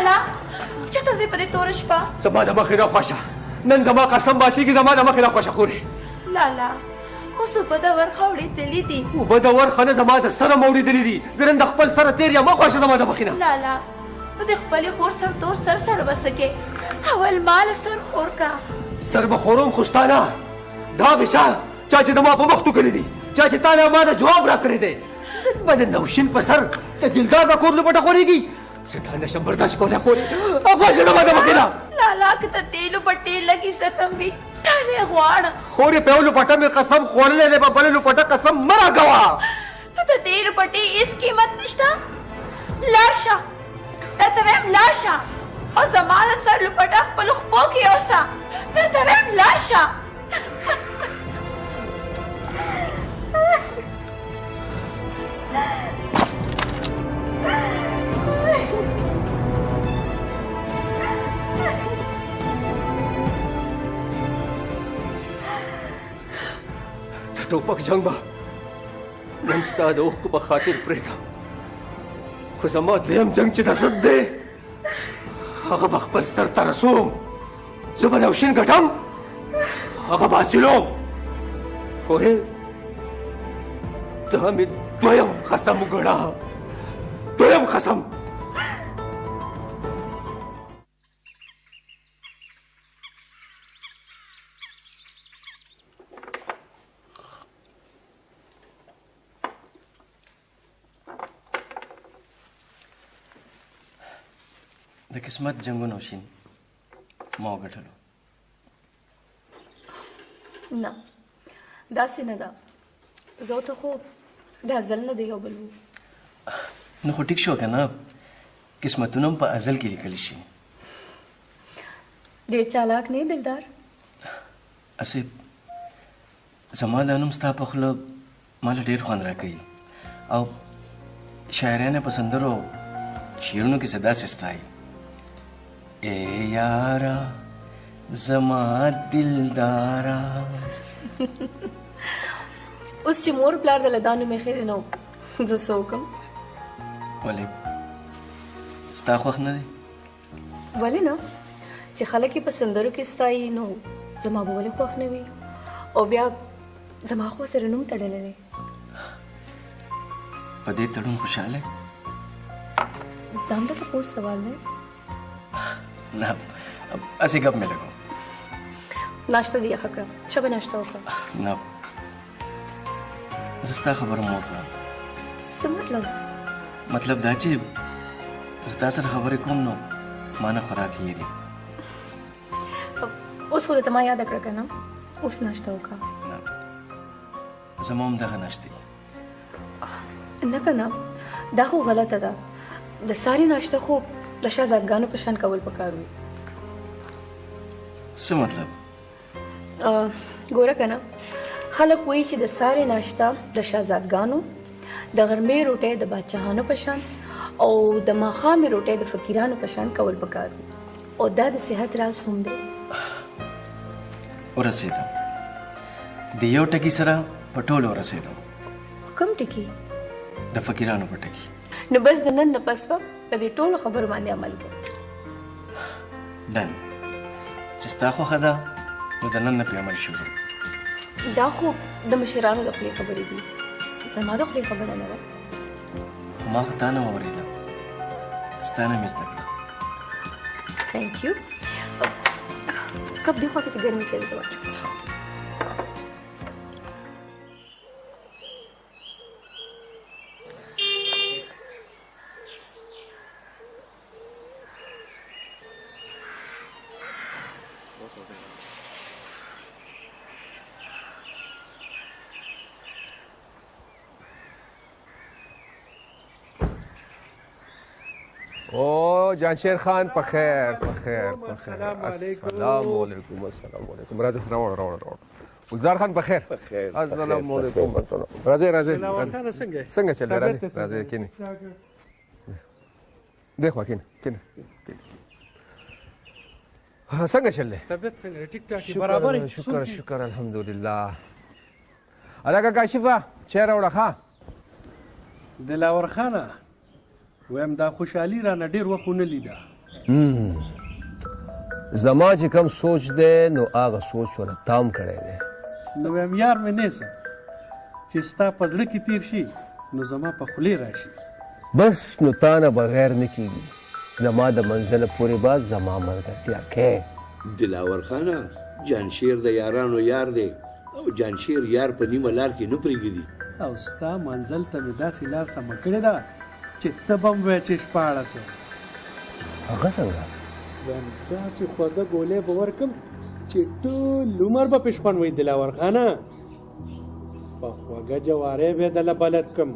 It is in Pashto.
لالا چېرته ځې په دې توره شپه؟ زما د مخې نه خوښه، نن زما قسم ماتېږي، زما د مخې نه خوښه خورې. لالا اوس اوبه د ورخه اورېدلي دي. اوبه د ورخه نه زما د سره مه اورېدلي دي. زه نن د خپل سره تېر یم، مه خوښه زما د مخې نه. لالا ته د خپلې خور سر تور سر به څه کې؟ اول مال سر خور کا. سر به خورم خو ستا نه. دا بېشه چا چې زما په مخ توکلي دي، چا چې تا نه ما ته جواب راکړی دی، به د نوشین په سر د دلدار د کور لپټه خورېږي. زه دا نشم برداشت کولی خورې، خوښه زما د مخې نه. لالا که ته تیلو پټې لږ عزتم وي تا نه غواړم. خورې په یو لپټه مې قسم خوړلی دی، په بله لپټه قسم مه راکوه. نو د دې لپټې هېڅ قیمت نشته. لاړ شه، درته وایم لاړ شه او زما د سر لپټه خپلو خپو کې یوسه. درته وایم لاړ شه. ټوپک جنګ به نن ستا د اوښکو په خاطر پرېږدم، خو زما دویم جنګ چې د ضد دی هغه به خپل سر ته رسوم. زه به نوشین ګټم، هغه به حاصلوم. خورې دا مې دویم قسم وګڼه، دویم قسم. د قسمت جنګونه وشي ما وګټلو. نه داسې نه ده، زه ته خو د ازل نه د یو بل وو. نو خو ټیک شو که نه، قسمتونه هم په ازل کې لیکلی شي. ډېر چالاک نه دلدار. اسې زما دا نوم ستا په خوله ماله ډېر خوند راکوي او شاعران یې په سندرو شعرونو کې څه داسې ستایي: ای یارا زما دلدارا. اوس چې مور پلار د دا نوم ایښی دی نو زه څه وکړم؟ ولې ستا خوښ نه دی؟ ولې نه؟ چې خلک یې په سندرو کې ستایي نو زما به ولې خوښ نه وي؟ او بیا زما خو سره نوم تړلی دی. په دې تړون خوشحاله یې؟ دا هم د تپوس سوال دی. نه اسې ګپ مې لګو. ناشته دې یخه کړه، ښه به ناشته وکړه. نه زه ستا خبره مه وکړم. څه مطلب؟ مطلب دا چې زه تا سره خبرې کوم نو ما نه خوراک هېري. اوس خو درته ما یاده کړه که نه، اوس ناشته وکړه. نه زما هم دغه ناشته دي. نه که نه دا خو غلطه ده. د ساري ناشته خو د شهزادګانو په شان کول پکار وي. څه مطلب؟ ګوره که نه خلک وایي چې د ساري ناشته د شهزادګانو، د غرمې روټۍ د باچاهانو په شان او د ماښامې روټۍ د فقیرانو په شان کول پکار وي. او دا د صحت راز هم دی. ورسېدم د یو ټکي سره په ټولو ورسېدم. کوم ټکي؟ د فقیرانو په ټکي. نو بس د نن نه پس به په دې ټولو خبرو باندې عمل کوي. ډن چې ستا خوښه ده نو د نن نه پرې عمل شروع. دا خو د مشرانو د خولې خبرې دي، زما د خولې خبره نه ده. ما خو تا نه واورېده، ستا نه مې زده کړه. تھینک یو. کب دی خواته چې ګرمي چیرې ته واچو. او جانشیر خان په خیر په خیر په خیر. السلام علیکم. السلام علیکم. راځه راوړه. ګلزار خان په خیر. السلام علیکم. راځه. څنګه چل راځه کینې. دیکھو کینې. څنګه چل دی؟ طبیعت څنګه ټیک ټاک برابر؟ شکر الحمدلله. الګا کاشفه چیر راوړه ښه. دلاور خانه ویم دا خوشحالي رانه ډېر وخت ونه لیده. زما چې کم سوچ دی نو هغه سوچ ولا تام کړی دی نو وایم یار مې نیسه چې ستا په زړه کې تیر شي نو زما په خولې راشي بس نو تا نه بغیر نه کېږي زما د منزله پورې به زما ملګرتیا کې دلاور خانه جانشیر د یارانو یار دی او جانشیر یار په نیمه لار کې نه پرېږدي او ستا منزل ته مې داسې لار سمه کړې ده چې ته به هم وایې چې شپاړه سه هغه څنګه وایم داسې خوږه ګولۍ به ورکړم چې ټول عمر به پشپن وي دلاور خانه په خوږه جواری به یې دله بلد کړم